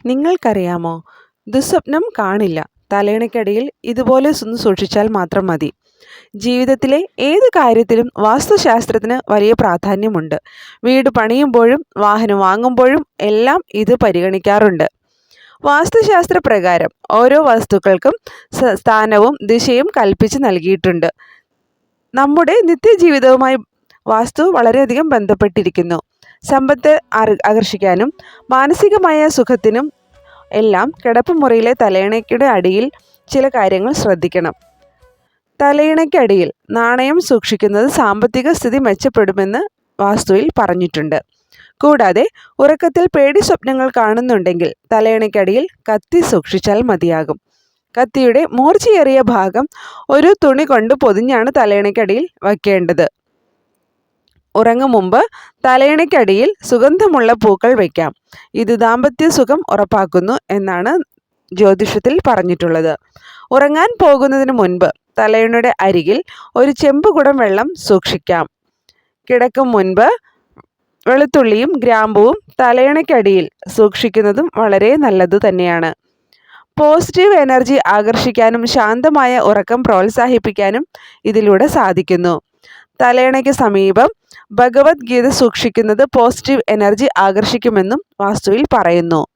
നിങ്ങൾക്കറിയാമോ, ദുസ്വപ്നം കാണില്ല. തലയിണയ്ക്കടിയിൽ ഇതുപോലെ ഒന്ന് സൂക്ഷിച്ചാൽ മാത്രം മതി. ജീവിതത്തിലെ ഏത് കാര്യത്തിലും വാസ്തുശാസ്ത്രത്തിന് വലിയ പ്രാധാന്യമുണ്ട്. വീട് പണിയുമ്പോഴും വാഹനം വാങ്ങുമ്പോഴും എല്ലാം ഇത് പരിഗണിക്കാറുണ്ട്. വാസ്തുശാസ്ത്ര പ്രകാരം ഓരോ വസ്തുക്കൾക്കും സ്ഥാനവും ദിശയും കൽപ്പിച്ച് നൽകിയിട്ടുണ്ട്. നമ്മുടെ നിത്യജീവിതവുമായി വാസ്തു വളരെയധികം ബന്ധപ്പെട്ടിരിക്കുന്നു. സമ്പത്ത് ആകർഷിക്കാനും മാനസികമായ സുഖത്തിനും എല്ലാം കിടപ്പുമുറിയിലെ തലയിണയ്ക്കയുടെ അടിയിൽ ചില കാര്യങ്ങൾ ശ്രദ്ധിക്കണം. തലയിണയ്ക്കടിയിൽ നാണയം സൂക്ഷിക്കുന്നത് സാമ്പത്തിക സ്ഥിതി മെച്ചപ്പെടുമെന്ന് വാസ്തുവിൽ പറഞ്ഞിട്ടുണ്ട്. കൂടാതെ ഉറക്കത്തിൽ പേടി സ്വപ്നങ്ങൾ കാണുന്നുണ്ടെങ്കിൽ തലയിണയ്ക്കടിയിൽ കത്തി സൂക്ഷിച്ചാൽ മതിയാകും. കത്തിയുടെ മൂർച്ചയേറിയ ഭാഗം ഒരു തുണി കൊണ്ട് പൊതിഞ്ഞാണ് തലയിണയ്ക്കടിയിൽ വയ്ക്കേണ്ടത്. ഉറങ്ങും മുമ്പ് തലയിണയ്ക്കടിയിൽ സുഗന്ധമുള്ള പൂക്കൾ വയ്ക്കാം. ഇത് ദാമ്പത്യ സുഖം ഉറപ്പാക്കുന്നു എന്നാണ് ജ്യോതിഷത്തിൽ പറഞ്ഞിട്ടുള്ളത്. ഉറങ്ങാൻ പോകുന്നതിന് മുൻപ് തലയിണയുടെ അരികിൽ ഒരു ചെമ്പുകുടം വെള്ളം സൂക്ഷിക്കാം. കിടക്കും മുൻപ് വെളുത്തുള്ളിയും ഗ്രാമ്പുവും തലയിണയ്ക്കടിയിൽ സൂക്ഷിക്കുന്നതും വളരെ നല്ലതു തന്നെയാണ്. പോസിറ്റീവ് എനർജി ആകർഷിക്കാനും ശാന്തമായ ഉറക്കം പ്രോത്സാഹിപ്പിക്കാനും ഇതിലൂടെ സാധിക്കുന്നു. തലയിണയ്ക്ക് സമീപം ഭഗവത്ഗീത സൂക്ഷിക്കുന്നത് പോസിറ്റീവ് എനർജി ആകർഷിക്കുമെന്നും വാസ്തുവിൽ പറയുന്നു.